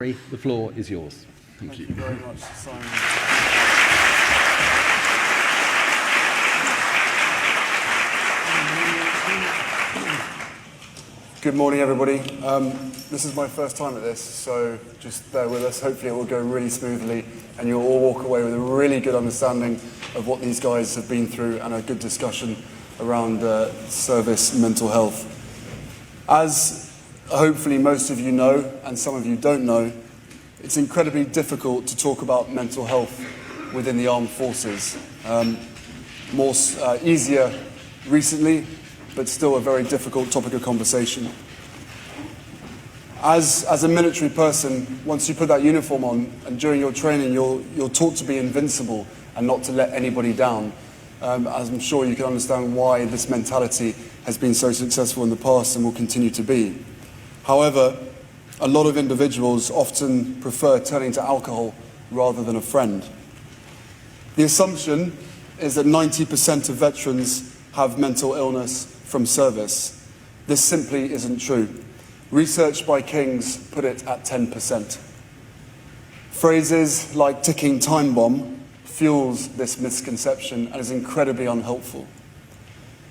The floor is yours. Thank you very much, Simon. Good morning, everybody. This is my first time at this, so just bear with us. Hopefully it will go really smoothly and you'll all walk away with a really good understanding of what these guys have been through and a good discussion around service mental health. As hopefully most of you know, and some of you don't know, it's incredibly difficult to talk about mental health within the armed forces. Easier recently, but still a very difficult topic of conversation. As a military person, once you put that uniform on and during your training, you're taught to be invincible and not to let anybody down. As I'm sure you can understand why this mentality has been so successful in the past and will continue to be. However, a lot of individuals often prefer turning to alcohol rather than a friend. The assumption is that 90% of veterans have mental illness from service. This simply isn't true. Research by King's put it at 10%. Phrases like ticking time bomb fuels this misconception and is incredibly unhelpful.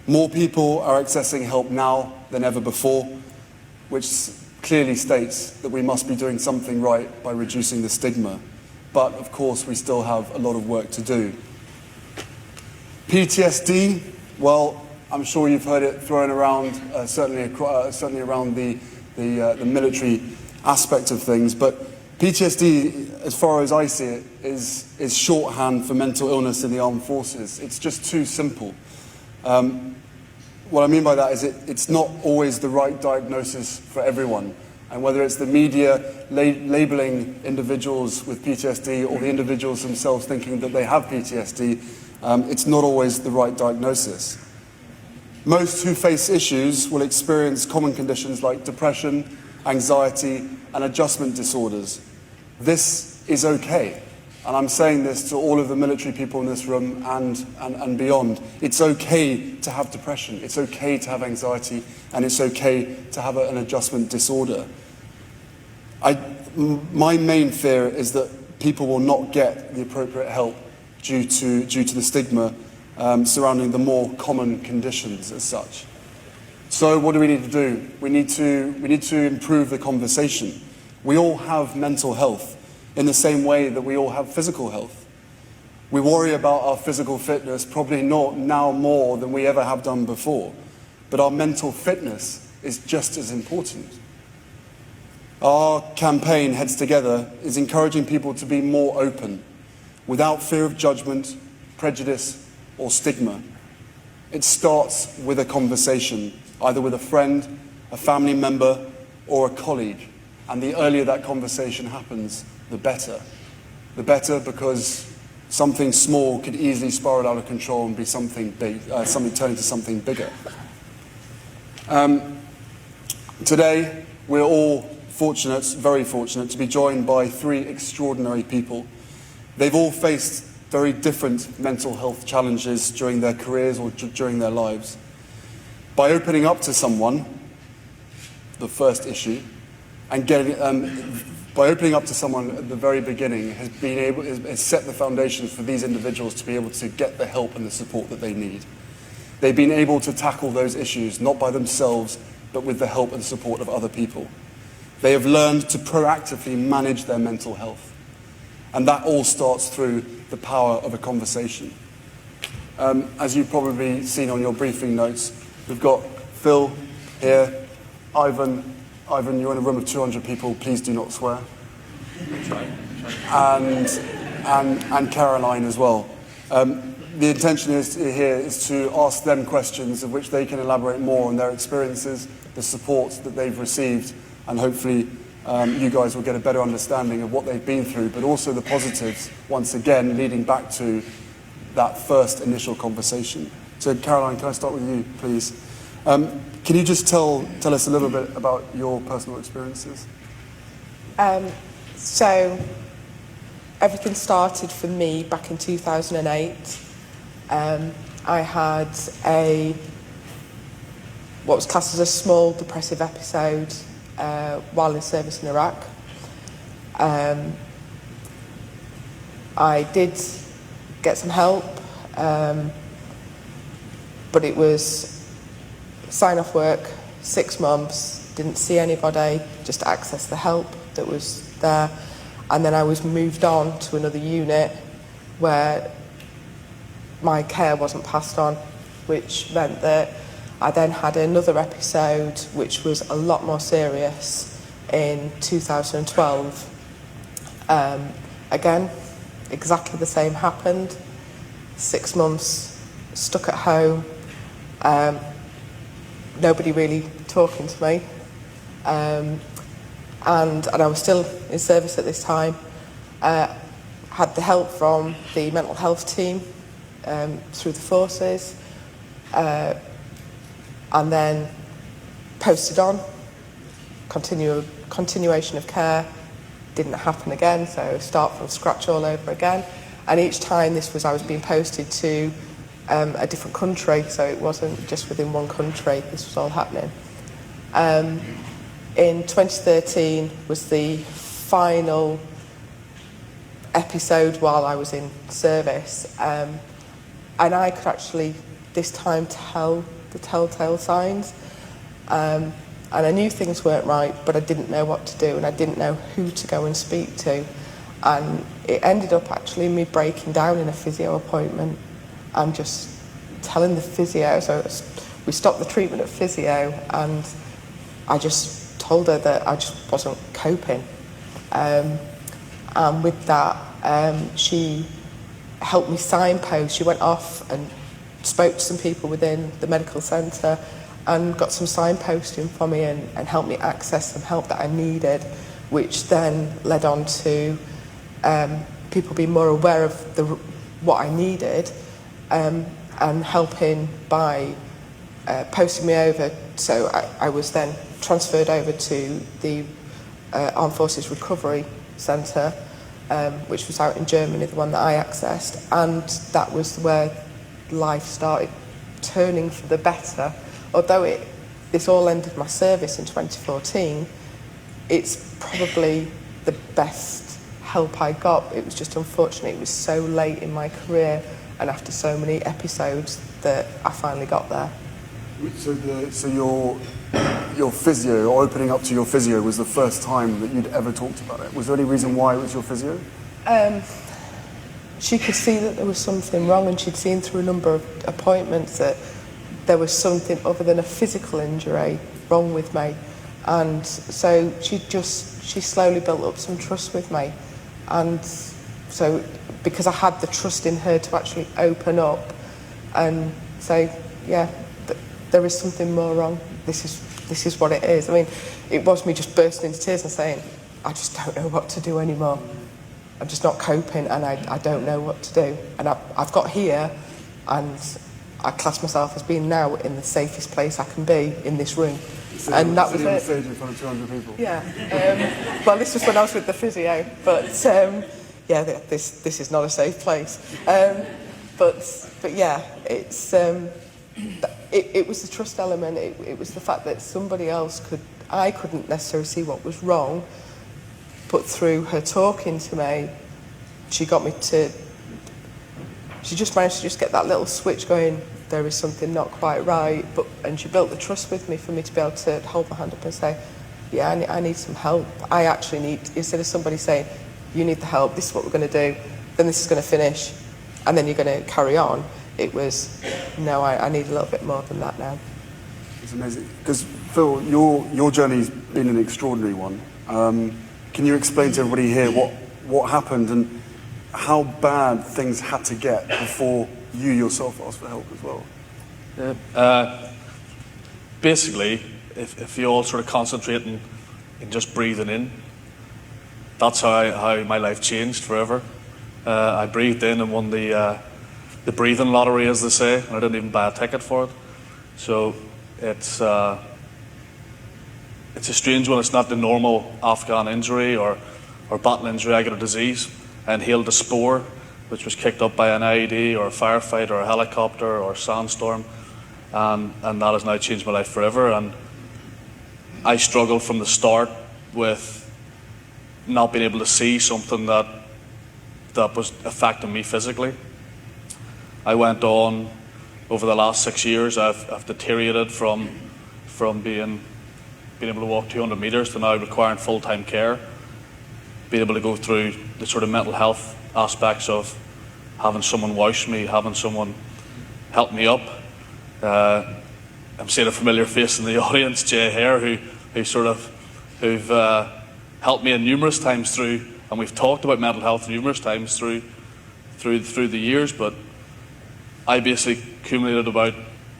More people are accessing help now than ever before, which clearly states that we must be doing something right by reducing the stigma. But of course, we still have a lot of work to do. PTSD, well, I'm sure you've heard it thrown around, certainly around the military aspect of things. But PTSD, as far as I see it, is shorthand for mental illness in the armed forces. It's just too simple. What I mean by that is it's not always the right diagnosis for everyone. And whether it's the media labelling individuals with PTSD or the individuals themselves thinking that they have PTSD, it's not always the right diagnosis. Most who face issues will experience common conditions like depression, anxiety, and adjustment disorders. This is okay. And I'm saying this to all of the military people in this room and beyond. It's okay to have depression, it's okay to have anxiety, and it's okay to have an adjustment disorder. My main fear is that people will not get the appropriate help due to the stigma surrounding the more common conditions as such. So what do we need to do? We need to improve the conversation. We all have mental health, in the same way that we all have physical health. We worry about our physical fitness probably not now more than we ever have done before, but our mental fitness is just as important. Our campaign, Heads Together, is encouraging people to be more open, without fear of judgment, prejudice, or stigma. It starts with a conversation, either with a friend, a family member, or a colleague. And the earlier that conversation happens, the better. The better because something small could easily spiral out of control and be something big, turn into something bigger. Today, we're all fortunate, very fortunate, to be joined by three extraordinary people. They've all faced very different mental health challenges during their careers or during their lives. By opening up to someone, the first issue, and by opening up to someone at the very beginning has set the foundations for these individuals to be able to get the help and the support that they need. They've been able to tackle those issues, not by themselves, but with the help and support of other people. They have learned to proactively manage their mental health. And that all starts through the power of a conversation. As you've probably seen on your briefing notes, we've got Phil here, Ivan, you're in a room of 200 people, please do not swear. And Caroline as well. The intention here is to ask them questions of which they can elaborate more on their experiences, the support that they've received, and hopefully you guys will get a better understanding of what they've been through, but also the positives, once again, leading back to that first initial conversation. So Caroline, can I start with you, please? Can you just tell us a little bit about your personal experiences? So everything started for me back in 2008. I had what was classed as a small depressive episode while in service in Iraq. I did get some help, but it was sign off work, 6 months, didn't see anybody, just access the help that was there. And then I was moved on to another unit where my care wasn't passed on, which meant that I then had another episode which was a lot more serious in 2012. Again, exactly the same happened. 6 months stuck at home, nobody really talking to me, and I was still in service at this time. Had the help from the mental health team through the forces, and then posted on. Continuation of care didn't happen again, so start from scratch all over again. And each time I was being posted to a different country, so it wasn't just within one country, this was all happening. In 2013 was the final episode while I was in service, and I could actually this time tell the telltale signs, and I knew things weren't right, but I didn't know what to do, and I didn't know who to go and speak to, and it ended up actually me breaking down in a physio appointment and just telling the physio. So we stopped the treatment at physio, and I just told her that I just wasn't coping, and with that she helped me signpost. She went off and spoke to some people within the medical centre and got some signposting for me and helped me access some help that I needed, which then led on to people being more aware of what I needed, and helping by posting me over. So I was then transferred over to the Armed Forces Recovery Centre, which was out in Germany, the one that I accessed, and that was where life started turning for the better. Although this all ended my service in 2014, it's probably the best help I got. It was just unfortunate it was so late in my career and after so many episodes that I finally got there. So your physio, or opening up to your physio, was the first time that you'd ever talked about it. Was there any reason why it was your physio? She could see that there was something wrong, and she'd seen through a number of appointments that there was something other than a physical injury wrong with me. And so she slowly built up some trust with me. And so because I had the trust in her to actually open up and say, yeah, there is something more wrong. This is what it is. I mean, it was me just bursting into tears and saying, I just don't know what to do anymore. I'm just not coping, and I don't know what to do. And I've got here, and I class myself as being now in the safest place I can be in this room. So and that was it. Stage in front of 200 people. Yeah. Well, this was when I was with the physio, but yeah, this is not a safe place. But yeah, it was the trust element. It was the fact that somebody else I couldn't necessarily see what was wrong, but through her talking to me, she just managed to just get that little switch going. There is something not quite right, and she built the trust with me for me to be able to hold my hand up and say, yeah, I need some help. I actually need, instead of somebody saying, you need the help, this is what we're going to do, then this is going to finish, and then you're going to carry on. It was, no, I need a little bit more than that now. It's amazing. Because, Phil, your journey's been an extraordinary one. Can you explain to everybody here what happened and how bad things had to get before you yourself asked for help as well? Basically, if you all sort of concentrate in just breathing in, that's how my life changed forever. I breathed in and won the breathing lottery, as they say, and I didn't even buy a ticket for it. So it's a strange one. It's not the normal Afghan injury or battle injury. I got a disease. I inhaled a spore, which was kicked up by an IED or a firefight or a helicopter or a sandstorm, and that has now changed my life forever. And I struggled from the start with not being able to see something that was affecting me physically. I went on, over the last 6 years, I've deteriorated from being able to walk 200 metres to now requiring full-time care, being able to go through the sort of mental health aspects of having someone wash me, having someone help me up. I'm seeing a familiar face in the audience, Jay Hare, who've helped me in numerous times through, and we've talked about mental health numerous times through the years, but I basically accumulated about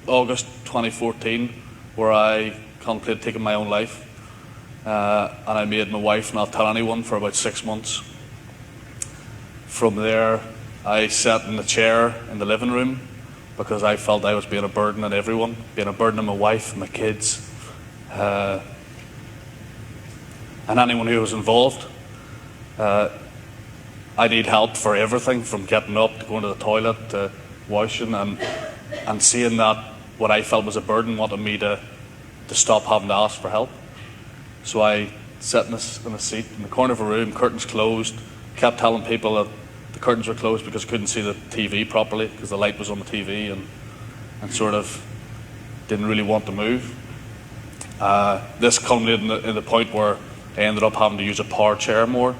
August 2014 where I contemplated taking my own life, and I made my wife not tell anyone for about 6 months. From there, I sat in the chair in the living room because I felt I was being a burden on everyone, being a burden on my wife, my kids, and anyone who was involved. I need help for everything, from getting up to going to the toilet to washing, and seeing that what I felt was a burden wanted me to stop having to ask for help. So I sat in a seat in the corner of a room, curtains closed, kept telling people that the curtains were closed because I couldn't see the TV properly because the light was on the TV, and sort of didn't really want to move. This culminated in the point where I ended up having to use a power chair more,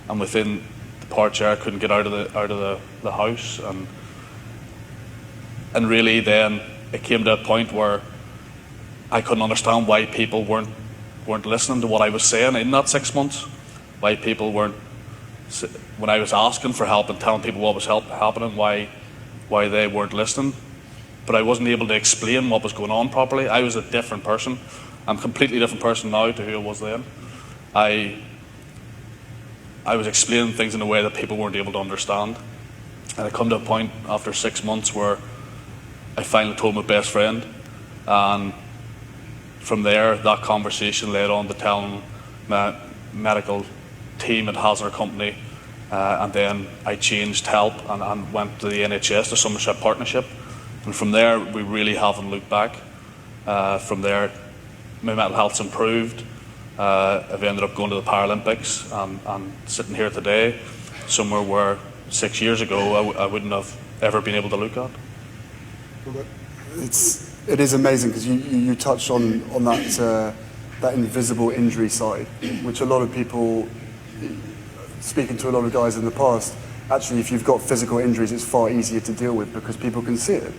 and within the power chair I couldn't get out of the house, and really then it came to a point where I couldn't understand why people weren't listening to what I was saying in that 6 months, why people weren't, when I was asking for help and telling people what was happening, why they weren't listening. But I wasn't able to explain what was going on properly. I was a different person. I'm a completely different person now to who I was then. I was explaining things in a way that people weren't able to understand. And I come to a point after 6 months where I finally told my best friend, and from there that conversation led on to telling my medical team at Hazard Company, and then I changed help and went to the NHS, the Somerset Partnership, and from there we really haven't looked back. From there my mental health's improved. I've ended up going to the Paralympics, and sitting here today somewhere where 6 years ago I wouldn't have ever been able to look at. Well, it is amazing because you touched on that invisible injury side, which a lot of people, speaking to a lot of guys in the past, actually if you've got physical injuries it's far easier to deal with because people can see it,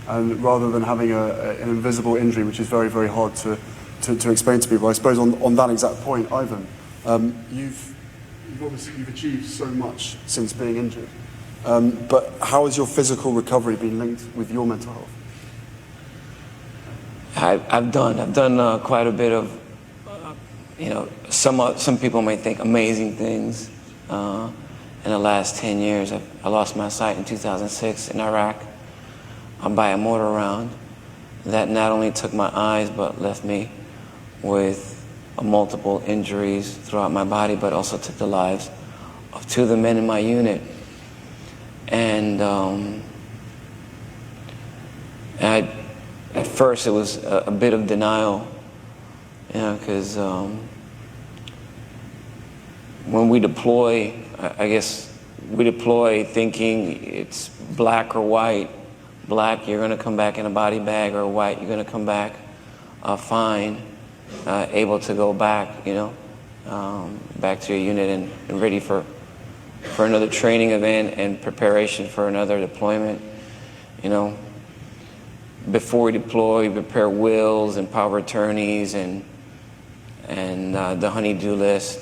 and rather than having an invisible injury which is very, very hard to explain to people. I suppose on that exact point, Ivan, you've achieved so much since being injured, but how has your physical recovery been linked with your mental health? I've done quite a bit of, some people might think amazing things. In the last 10 years, I lost my sight in 2006 in Iraq by a mortar round that not only took my eyes but left me with multiple injuries throughout my body, but also took the lives of 2 of the men in my unit. And at first it was a bit of denial, because when we deploy, I guess we deploy thinking it's black or white. Black, you're going to come back in a body bag, or white, you're going to come back fine, able to go back, back to your unit and ready for another training event and preparation for another deployment. Before we deploy, we prepare wills and power of attorneys and the honey-do list,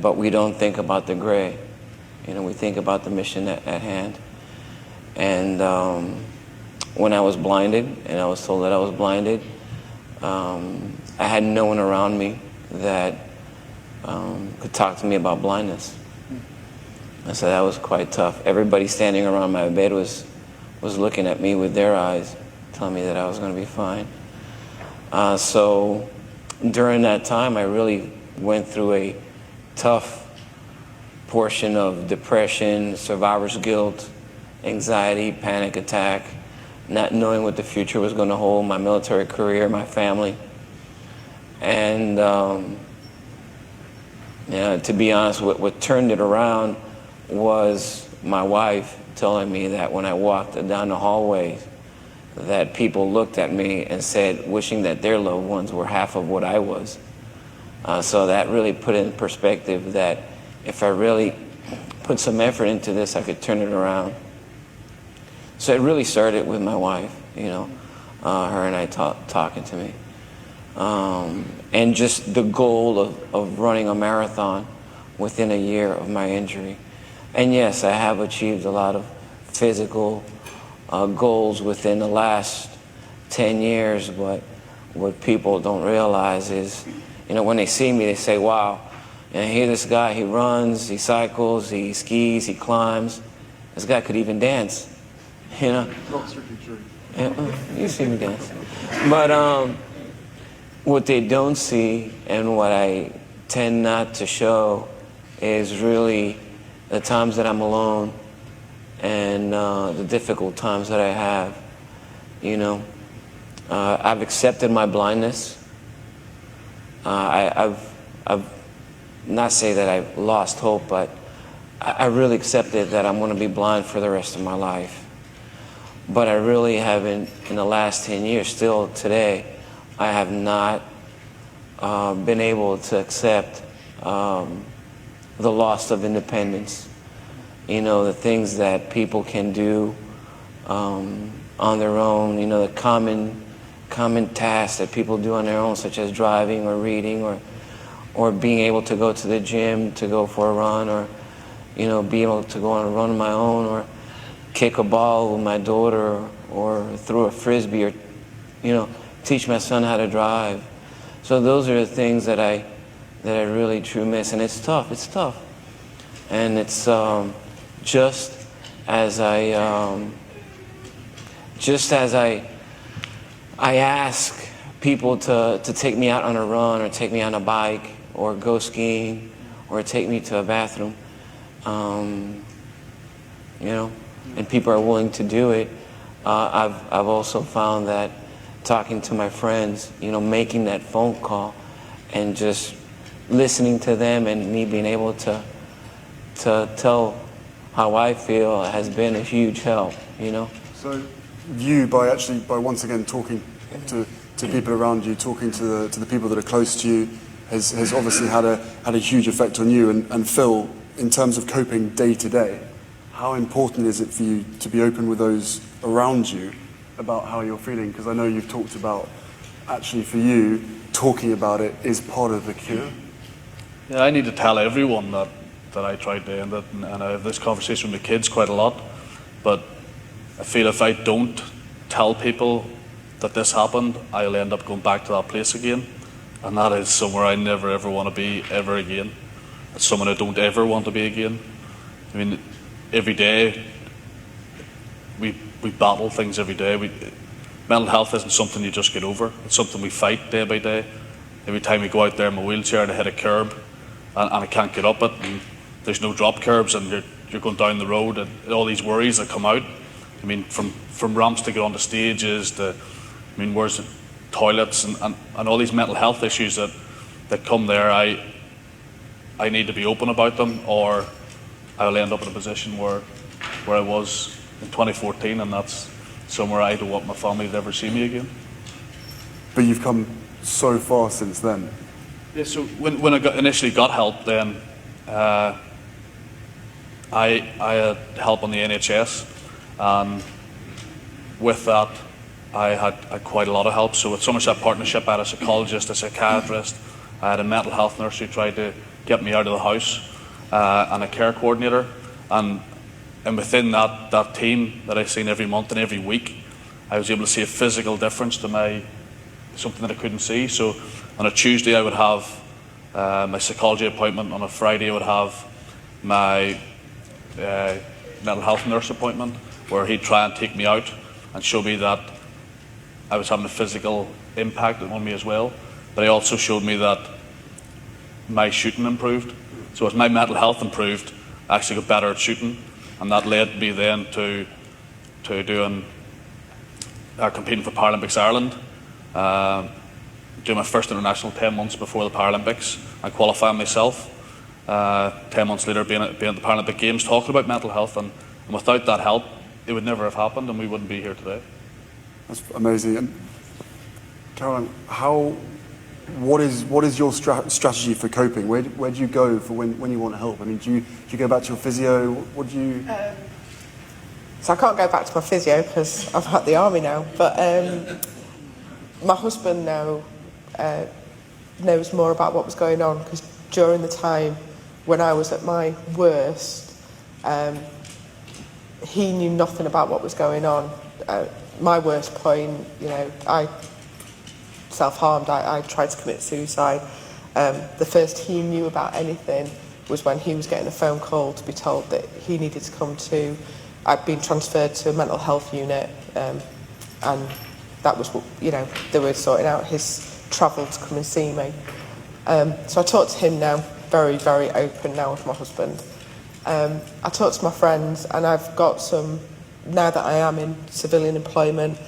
but we don't think about the gray. We think about the mission at hand. And when I was blinded, and I was told that I was blinded, I had no one around me that could talk to me about blindness. And so that was quite tough. Everybody standing around my bed was looking at me with their eyes, telling me that I was going to be fine. So during that time, I really went through a tough portion of depression, survivor's guilt, anxiety, panic attack, not knowing what the future was going to hold, my military career, my family. And Yeah, to be honest, what turned it around was my wife telling me that when I walked down the hallways, that people looked at me and said, wishing that their loved ones were half of what I was. So that really put in perspective that if I really put some effort into this, I could turn it around. So it really started with my wife, her and I talking to me. And just the goal of running a marathon within a year of my injury. And yes, I have achieved a lot of physical goals within the last 10 years, but what people don't realize is, when they see me, they say, wow, here this guy, he runs, he cycles, he skis, he climbs. This guy could even dance, Not strictly true. You see me dance. But what they don't see, and what I tend not to show, is really the times that I'm alone and the difficult times that I have. I've accepted my blindness. I've not say that I've lost hope, but I really accepted that I'm going to be blind for the rest of my life. But I really haven't, in the last 10 years, still today, I have not been able to accept the loss of independence. The things that people can do on their own, the common tasks that people do on their own, such as driving or reading or being able to go to the gym to go for a run, or be able to go on a run on my own, or kick a ball with my daughter, or throw a frisbee, or teach my son how to drive. So those are the things that I really truly miss, and it's tough. And it's just as I ask people to take me out on a run, or take me on a bike, or go skiing, or take me to a bathroom, and people are willing to do it. I've also found that talking to my friends, making that phone call and just listening to them, and me being able to tell how I feel has been a huge help, So you, by once again talking to people around you, talking to the people that are close to you, has obviously had a huge effect on you. And Phil, in terms of coping day to day, how important is it for you to be open with those around you about how you're feeling? Because I know you've talked about, actually for you, talking about it is part of the cure. Yeah, I need to tell everyone that I tried to end it, and I have this conversation with my kids quite a lot. But I feel if I don't tell people that this happened, I'll end up going back to that place again. And that is somewhere I never ever want to be ever again. It's someone I don't ever want to be again. I mean, every day we battle things every day. Mental health isn't something you just get over. It's something we fight day by day. Every time we go out there in my wheelchair and I hit a curb and I can't get up it, and there's no drop curbs, and you're going down the road, and all these worries that come out. I mean, from ramps to get onto stages to, where's the toilets and all these mental health issues that come there. I need to be open about them, or I'll end up in a position where I was in 2014, and that's somewhere I don't want my family to ever see me again. But you've come so far since then. Yeah, so when I initially got help, then I had help on the NHS, and with that I had quite a lot of help. So with Somerset Partnership, I had a psychologist, a psychiatrist, I had a mental health nurse who tried to get me out of the house, and a care coordinator, and within that team that I've seen every month and every week, I was able to see a physical difference to something that I couldn't see. So on a Tuesday I would have my psychology appointment, on a Friday I would have my mental health nurse appointment, where he'd try and take me out and show me that I was having a physical impact on me as well. But he also showed me that my shooting improved. So as my mental health improved, I actually got better at shooting, and that led me then to doing competing for Paralympics Ireland, doing my first international 10 months before the Paralympics, and qualifying myself. 10 months later being at the Paralympic Games talking about mental health, and without that help it would never have happened and we wouldn't be here today. That's amazing. And Caroline, what is your strategy for coping? Where do you go for when you want help? I mean, do you go back to your physio? What do you... So I can't go back to my physio because I've had the army now, but my husband now knows more about what was going on, because during the time when I was at my worst, he knew nothing about what was going on. My worst point, I self-harmed, I tried to commit suicide. The first he knew about anything was when he was getting a phone call to be told that he needed to come to, I'd been transferred to a mental health unit, and that was what, they were sorting out his travel to come and see me. So I talk to him now, very, very open now with my husband. I talk to my friends, and I've got some, now that I am in civilian employment,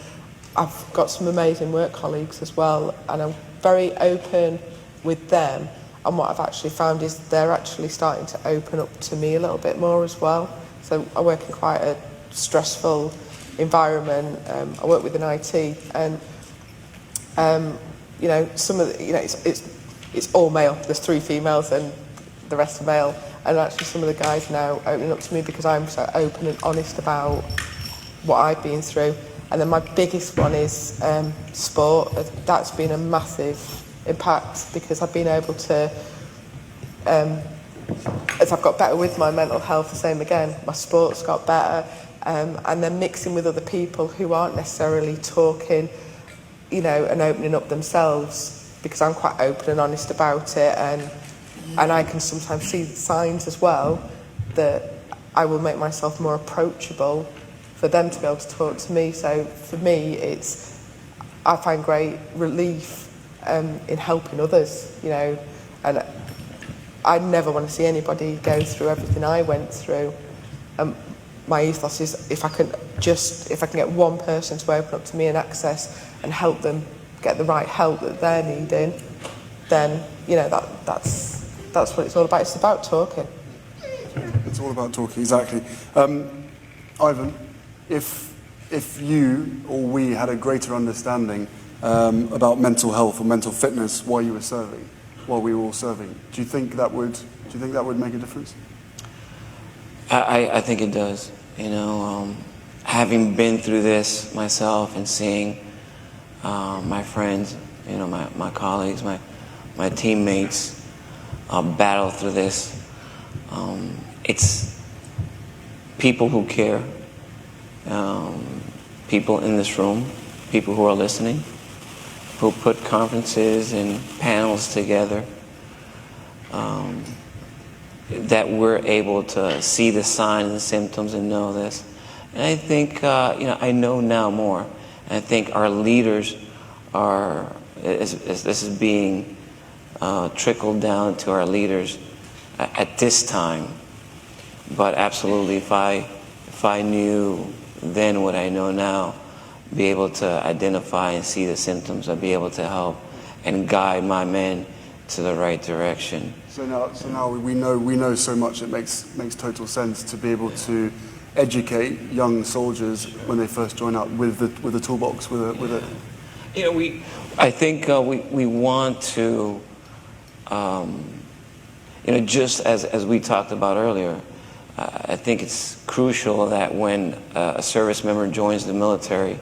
I've got some amazing work colleagues as well, and I'm very open with them. And what I've actually found is they're actually starting to open up to me a little bit more as well. So I work in quite a stressful environment. I work within IT, and some of the, it's all male. There's 3 females and the rest are male. And actually some of the guys now opening up to me because I'm so open and honest about what I've been through. And then my biggest one is sport. That's been a massive impact because I've been able to, as I've got better with my mental health, the same again, my sport's got better. And then mixing with other people who aren't necessarily talking, and opening up themselves, because I'm quite open and honest about it. And I can sometimes see signs as well that I will make myself more approachable for them to be able to talk to me. So for me, I find great relief in helping others, and I never want to see anybody go through everything I went through. My ethos is if I can get one person to open up to me and access and help them get the right help that they're needing, then that's what it's all about. It's about talking. It's all about talking, exactly. Ivan, if you or we had a greater understanding about mental health or mental fitness while we were all serving, do you think that would make a difference? I think it does. Having been through this myself and seeing my friends, my colleagues, my teammates battle through this, it's people who care, people in this room, people who are listening, who put conferences and panels together, that we're able to see the signs and symptoms and know this. And I think, I know now more. And I think our leaders this is being trickled down to our leaders at this time. But absolutely, if I knew then what I know now, be able to identify and see the symptoms, I'd be able to help and guide my men to the right direction. So now we know so much. It makes total sense to be able to educate young soldiers when they first join up with the toolbox, with it. I think we want to, just as we talked about earlier, I think it's crucial that when a service member joins the military,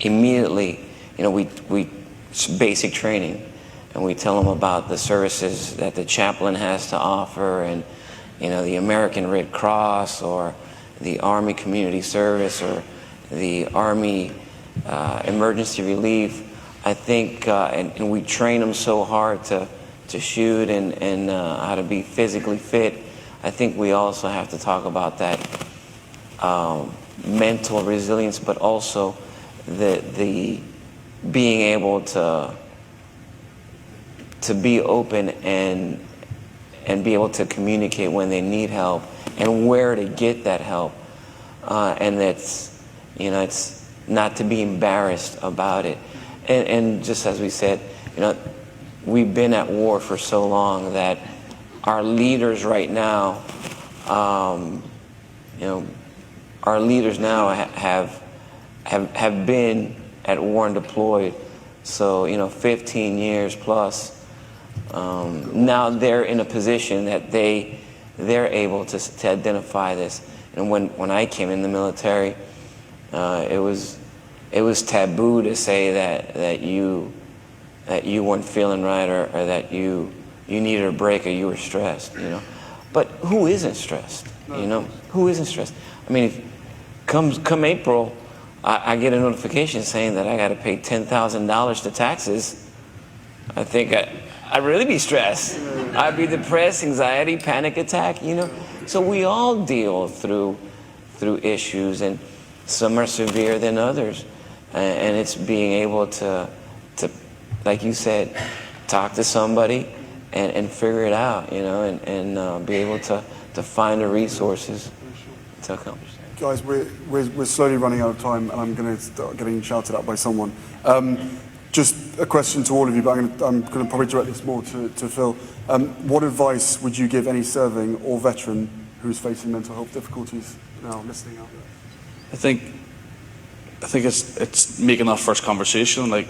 immediately, we basic training, and we tell them about the services that the chaplain has to offer, and the American Red Cross or the Army Community Service or the Army Emergency Relief. I think, and we train them so hard to shoot and how to be physically fit. I think we also have to talk about that mental resilience, but also the being able to be open and be able to communicate when they need help and where to get that help, and it's not to be embarrassed about it. And just as we said, we've been at war for so long that our leaders right now, our leaders now have been at war and deployed, so 15 years plus. Now they're in a position that they're able to identify this. And when I came in the military, it was taboo to say that you weren't feeling right, or that you needed a break, or you were stressed. But who isn't stressed? Who isn't stressed? I mean, if come April, I get a notification saying that I got to pay $10,000 to taxes. I think I'd really be stressed. I'd be depressed, anxiety, panic attack. So we all deal through issues, and some are severe than others. And it's being able to, like you said, talk to somebody and figure it out, and be able to find the resources to accomplish that. Guys, we're slowly running out of time, and I'm going to start getting shouted at by someone. Just a question to all of you, but I'm going to probably direct this more to Phil. What advice would you give any serving or veteran who's facing mental health difficulties now listening out there? I think it's making that first conversation, like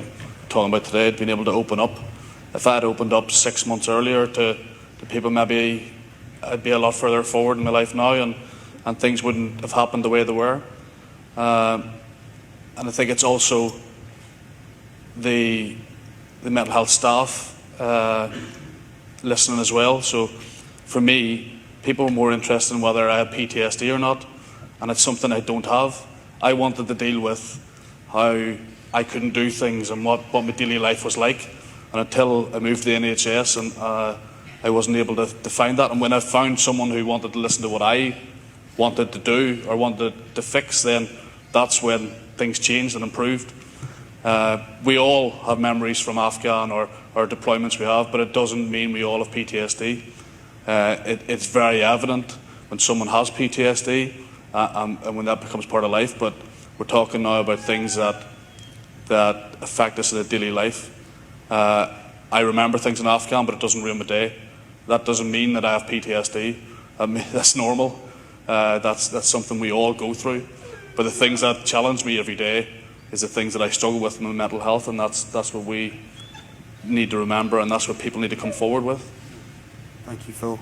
talking about today, being able to open up. If I had opened up 6 months earlier to people, maybe I'd be a lot further forward in my life now, and things wouldn't have happened the way they were. And I think it's also the mental health staff listening as well. So for me, people were more interested in whether I had PTSD or not, and it's something I don't have. I wanted to deal with how I couldn't do things and what my daily life was like. And until I moved to the NHS, and I wasn't able to find that. And when I found someone who wanted to listen to what I wanted to do or wanted to fix, then that's when things changed and improved. We all have memories from Afghan or deployments we have, but it doesn't mean we all have PTSD. It's very evident when someone has PTSD and when that becomes part of life, but we're talking now about things that affect us in a daily life. I remember things in Afghan, but it doesn't ruin my day. That doesn't mean that I have PTSD. I mean, that's normal. That's something we all go through. But the things that challenge me every day is the things that I struggle with in my mental health, and that's what we need to remember, and that's what people need to come forward with. Thank you, Phil.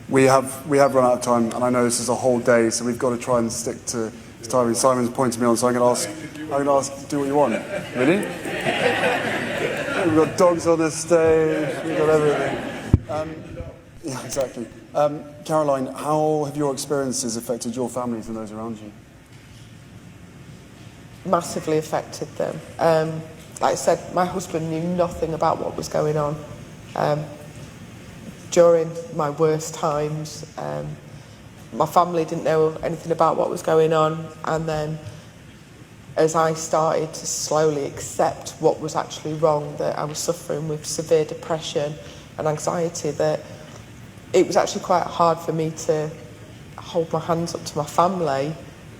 We have run out of time, and I know this is a whole day, so we've got to try and stick to timing. Simon's pointing me on, so I'm going to ask, do what you want. Really? We've got dogs on the stage. We've got everything. Yeah, exactly. Caroline, how have your experiences affected your families and those around you? Massively affected them. Like I said, my husband knew nothing about what was going on. During my worst times, my family didn't know anything about what was going on, and then as I started to slowly accept what was actually wrong, that I was suffering with severe depression and anxiety, that it was actually quite hard for me to hold my hands up to my family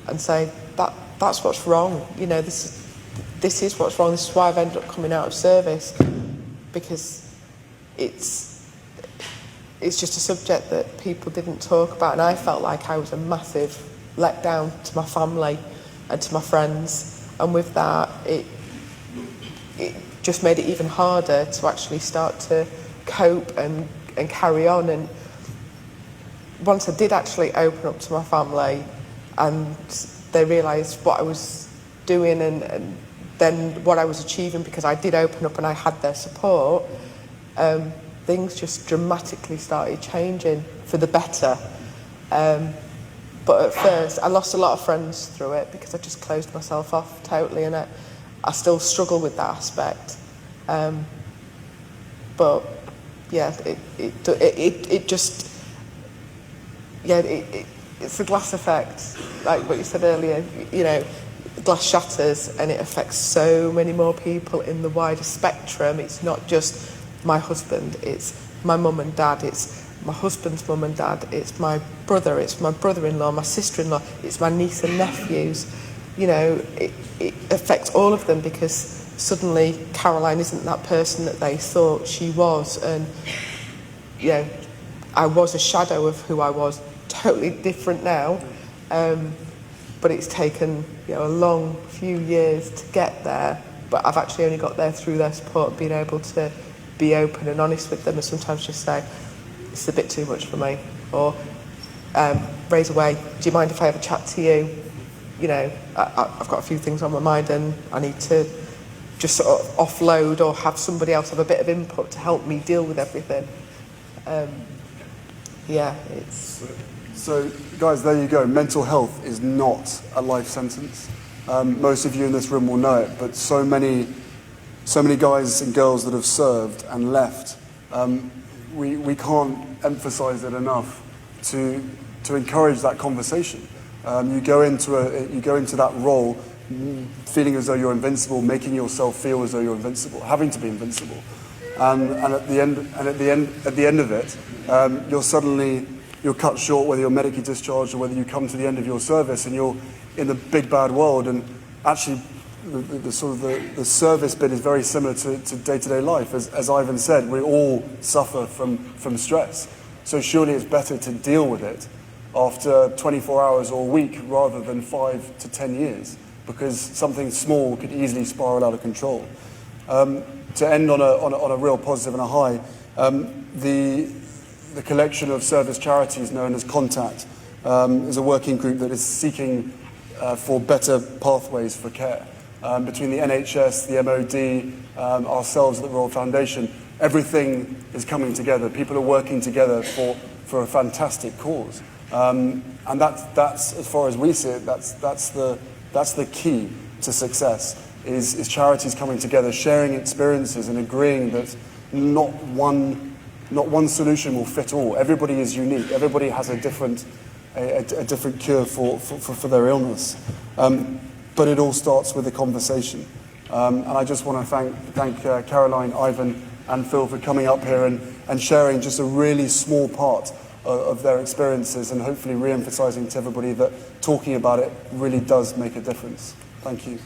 and say, that's what's wrong. This is what's wrong. This is why I've ended up coming out of service, because it's just a subject that people didn't talk about, and I felt like I was a massive letdown to my family and to my friends, and with that it just made it even harder to actually start to cope and carry on. And once I did actually open up to my family and they realised what I was doing and then what I was achieving, because I did open up and I had their support, things just dramatically started changing for the better. But at first, I lost a lot of friends through it because I just closed myself off totally, and I still struggle with that aspect. But yeah, it's the glass effect, like what you said earlier. Glass shatters and it affects so many more people in the wider spectrum. It's not just my husband, it's my mum and dad, it's my husband's mum and dad, it's my brother, it's my brother-in-law, my sister-in-law, it's my niece and nephews. It affects all of them, because suddenly Caroline isn't that person that they thought she was, and I was a shadow of who I was, totally different now. But it's taken, you know, a long few years to get there. But I've actually only got there through their support, being able to be open and honest with them, and sometimes just say, it's a bit too much for me, or raise away, do you mind if I have a chat to you? You know, I've got a few things on my mind and I need to just sort of offload or have somebody else have a bit of input to help me deal with everything. Yeah, it's... So, guys, there you go. Mental health is not a life sentence. Most of you in this room will know it, but so many guys and girls that have served and left, we can't emphasize it enough to encourage that conversation. You go into that role feeling as though you're invincible, making yourself feel as though you're invincible, having to be invincible, and at the end of it, you're cut short, whether you're medically discharged or whether you come to the end of your service and you're in the big bad world. And actually, the service bit is very similar to day-to-day life. As Ivan said, we all suffer from stress. So surely it's better to deal with it after 24 hours or a week rather than 5 to 10 years, because something small could easily spiral out of control. To end on a real positive and a high, the collection of service charities known as Contact is a working group that is seeking for better pathways for care. Between the NHS, the MOD, ourselves at the Royal Foundation, everything is coming together. People are working together for a fantastic cause. And that's, as far as we see it, that's the key to success, is charities coming together, sharing experiences and agreeing that not one solution will fit all. Everybody is unique. Everybody has a different cure for their illness. But it all starts with a conversation. And I just want to thank Caroline, Ivan, and Phil for coming up here and sharing just a really small part of their experiences, and hopefully re-emphasising to everybody that talking about it really does make a difference. Thank you.